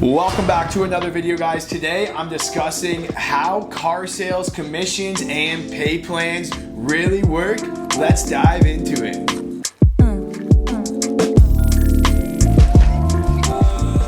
Welcome back to another video, guys. Today I'm discussing how car sales commissions and pay plans really work. Let's dive into it.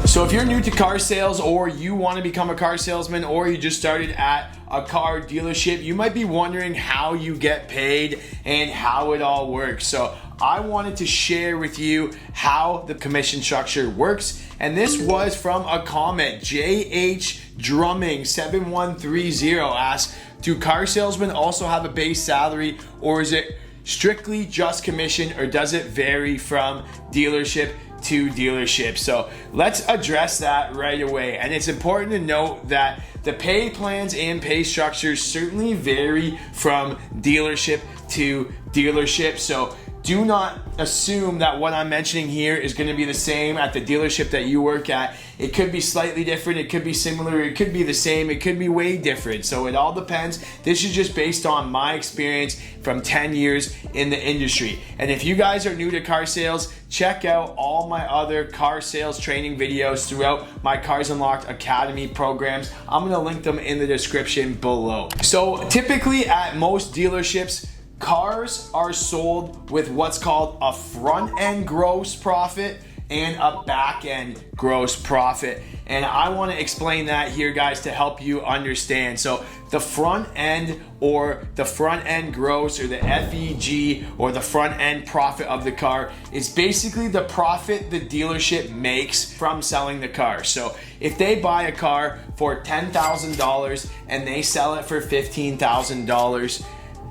So if you're new to car sales, or you want to become a car salesman, or you just started at a car dealership, you might be wondering how you get paid and how it all works. So I wanted to share with you how the commission structure works. And this was from a comment. JH Drumming 7130 asks, do car salesmen also have a base salary, or is it strictly just commission, or does it vary from dealership to dealership? So let's address that right away. And it's important to note that the pay plans and pay structures certainly vary from dealership to dealership. So do not assume that what I'm mentioning here is going to be the same at the dealership that you work at. It could be slightly different, it could be similar, it could be the same, it could be way different. So it all depends. This is just based on my experience from 10 years in the industry. And if you guys are new to car sales, check out all my other car sales training videos throughout my Cars Unlocked Academy programs. I'm going to link them in the description below. So typically at most dealerships, cars are sold with what's called a front end gross profit and a back end gross profit. And I want to explain that here, guys, to help you understand. So the front end, or the front end gross, or the FEG, or the front end profit of the car, is basically the profit the dealership makes from selling the car. So if they buy a car for $10,000 and they sell it for $15,000,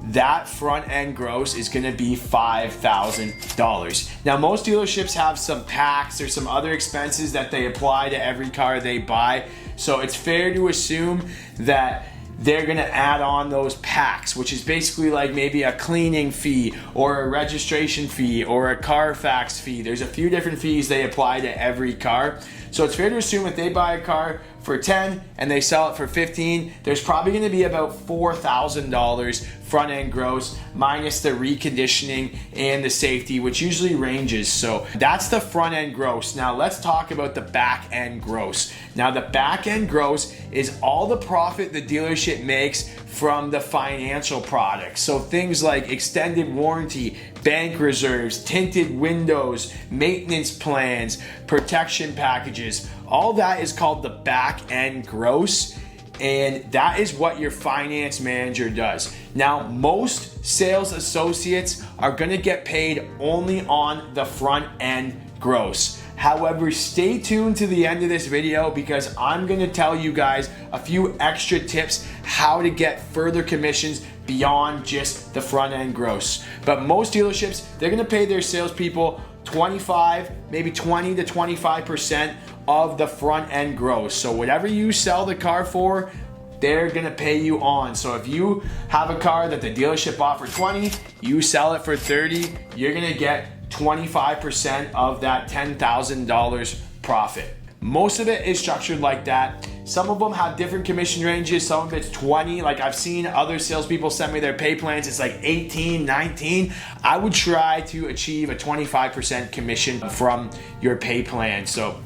that front end gross is going to be $5,000. Now, most dealerships have some tax or some other expenses that they apply to every car they buy. So it's fair to assume that they're going to add on those packs, which is basically like maybe a cleaning fee or a registration fee or a Carfax fee. There's a few different fees they apply to every car. So it's fair to assume if they buy a car for 10 and they sell it for 15, there's probably going to be about $4,000 front end gross minus the reconditioning and the safety, which usually ranges. So that's the front end gross. Now let's talk about the back end gross. Now the back end gross is all the profit the dealership makes from the financial products. So things like extended warranty, bank reserves, tinted windows, maintenance plans, protection packages, all that is called the back end gross. And that is what your finance manager does. Now, most sales associates are going to get paid only on the front end gross. However, stay tuned to the end of this video, because I'm going to tell you guys a few extra tips how to get further commissions beyond just the front end gross. But most dealerships, they're going to pay their salespeople 25, maybe 20 to 25% of the front end gross. So whatever you sell the car for, they're gonna pay you on. So if you have a car that the dealership bought for 20, you sell it for 30, you're gonna get 25% of that $10,000 profit. Most of it is structured like that. Some of them have different commission ranges. Some of it's 20. Like I've seen other salespeople send me their pay plans. It's like 18, 19. I would try to achieve a 25% commission from your pay plan. So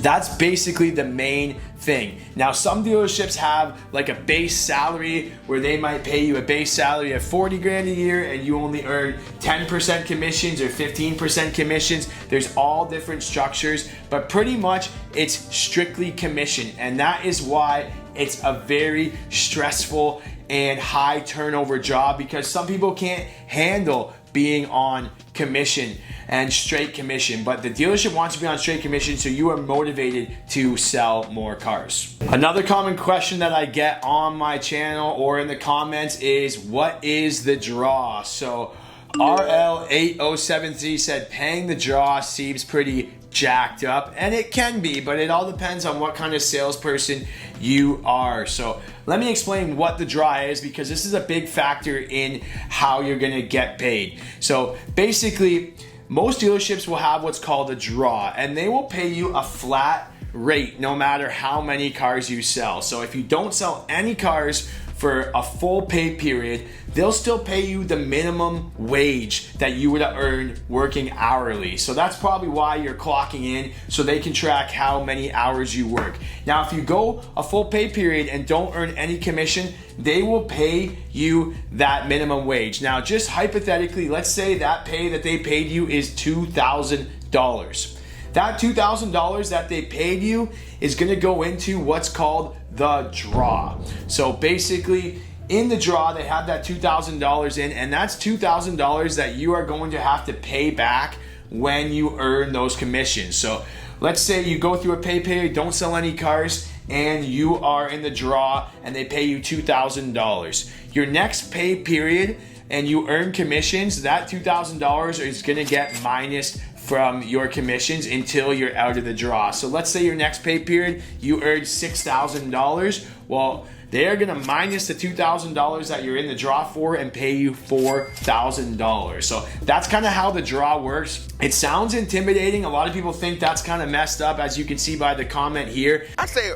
that's basically the main thing. Now, some dealerships have like a base salary where they might pay you a base salary of 40 grand a year and you only earn 10% commissions or 15% commissions. There's all different structures, but pretty much it's strictly commission. And that is why it's a very stressful and high turnover job, because some people can't handle being on commission and straight commission, but the dealership wants to be on straight commission, so you are motivated to sell more cars. Another common question that I get on my channel or in the comments is, what is the draw? So RL8073 said paying the draw seems pretty jacked up, and it can be, but it all depends on what kind of salesperson you are. So let me explain what the draw is, because this is a big factor in how you're gonna get paid. So basically, most dealerships will have what's called a draw, and they will pay you a flat rate no matter how many cars you sell. So if you don't sell any cars for a full pay period, they'll still pay you the minimum wage that you would have earned working hourly. So that's probably why you're clocking in, so they can track how many hours you work. Now, if you go a full pay period and don't earn any commission, they will pay you that minimum wage. Now, just hypothetically, let's say that pay that they paid you is $2,000. That $2,000 that they paid you is gonna go into what's called the draw. So basically, in the draw, they have that $2,000 in, and that's $2,000 that you are going to have to pay back when you earn those commissions. So let's say you go through a pay period, don't sell any cars, and you are in the draw and they pay you $2,000. Your next pay period and you earn commissions, that $2,000 is gonna get minus from your commissions until you're out of the draw. So let's say your next pay period, you earned $6,000. Well, they're gonna minus the $2,000 that you're in the draw for and pay you $4,000. So that's kind of how the draw works. It sounds intimidating. A lot of people think that's kind of messed up, as you can see by the comment here. I say,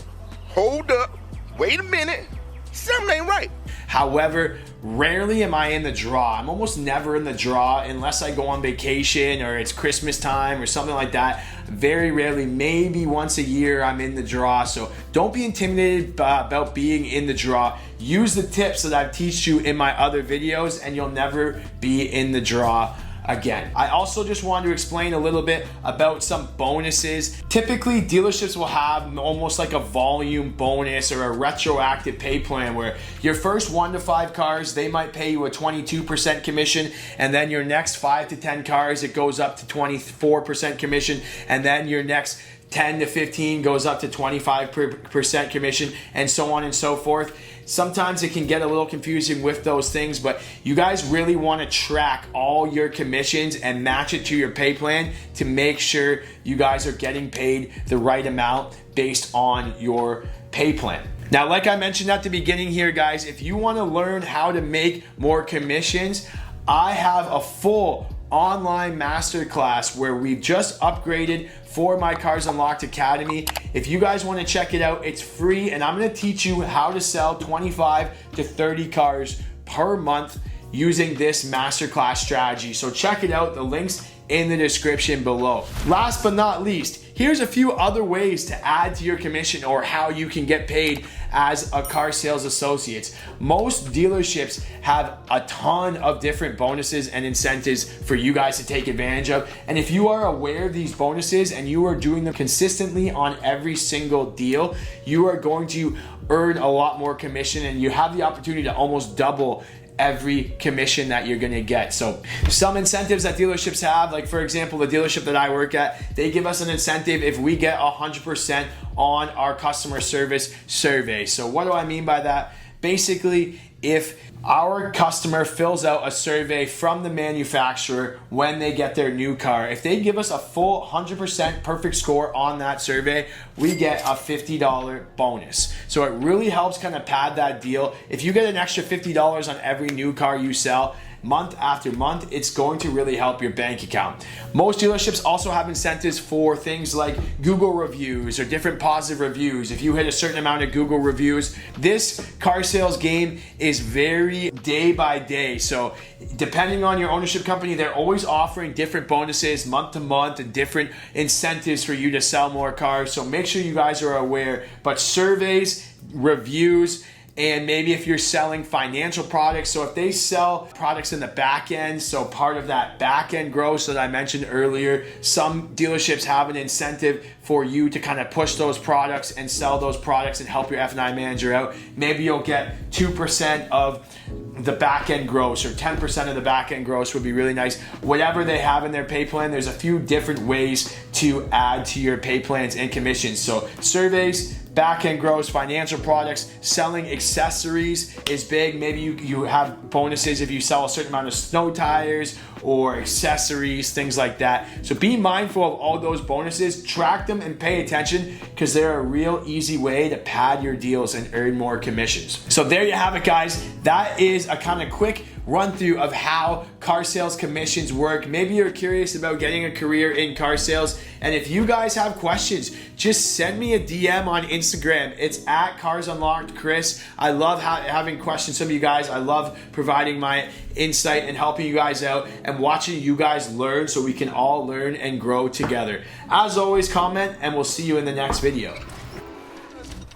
hold up, wait a minute, something ain't right. However, rarely am I in the draw. I'm almost never in the draw unless I go on vacation or it's Christmas time or something like that. Very rarely, maybe once a year, I'm in the draw. So don't be intimidated about being in the draw. Use the tips that I've teach you in my other videos and you'll never be in the draw again. I also just wanted to explain a little bit about some bonuses. Typically, dealerships will have almost like a volume bonus or a retroactive pay plan where your first 1 to 5 cars, they might pay you a 22% commission, and then your next 5 to 10 cars, it goes up to 24% commission, and then your next 10 to 15 goes up to 25% commission, and so on and so forth. Sometimes it can get a little confusing with those things, but you guys really want to track all your commissions and match it to your pay plan to make sure you guys are getting paid the right amount based on your pay plan. Now, like I mentioned at the beginning here, guys, if you want to learn how to make more commissions, I have a full online masterclass where we've just upgraded for my Cars Unlocked Academy. If you guys want to check it out, it's free, and I'm going to teach you how to sell 25 to 30 cars per month using this masterclass strategy. So check it out. The link's in the description below. Last but not least, here's a few other ways to add to your commission or how you can get paid as a car sales associate. Most dealerships have a ton of different bonuses and incentives for you guys to take advantage of. And if you are aware of these bonuses and you are doing them consistently on every single deal, you are going to earn a lot more commission, and you have the opportunity to almost double every commission that you're gonna get. So some incentives that dealerships have, like for example, the dealership that I work at, they give us an incentive if we get 100% on our customer service survey. So what do I mean by that? Basically, if our customer fills out a survey from the manufacturer when they get their new car, if they give us a full 100% perfect score on that survey, we get a $50 bonus. So it really helps kind of pad that deal. If you get an extra $50 on every new car you sell, month after month, it's going to really help your bank account. Most dealerships also have incentives for things like Google reviews or different positive reviews. If you hit a certain amount of Google reviews, this car sales game is very day by day. So depending on your ownership company, they're always offering different bonuses month to month and different incentives for you to sell more cars. So make sure you guys are aware. But surveys, reviews, and maybe if you're selling financial products, so if they sell products in the back end, so part of that back end growth that I mentioned earlier, some dealerships have an incentive for you to kind of push those products and sell those products and help your F&I manager out. Maybe you'll get 2% of the back end gross or 10% of the back end gross would be really nice. Whatever they have in their pay plan, there's a few different ways to add to your pay plans and commissions. So surveys, back-end gross, financial products, selling accessories is big. Maybe you have bonuses if you sell a certain amount of snow tires or accessories, things like that. So be mindful of all those bonuses, track them and pay attention because they're a real easy way to pad your deals and earn more commissions. So there you have it, guys. That is a kind of quick run through of how car sales commissions work. Maybe you're curious about getting a career in car sales, and if you guys have questions, just send me a DM on Instagram. It's at carsunlockedchris. I love having questions from you guys. I love providing my insight and helping you guys out and watching you guys learn so we can all learn and grow together. As always, comment, and we'll see you in the next video.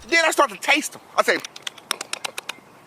Then I start to taste them. I say,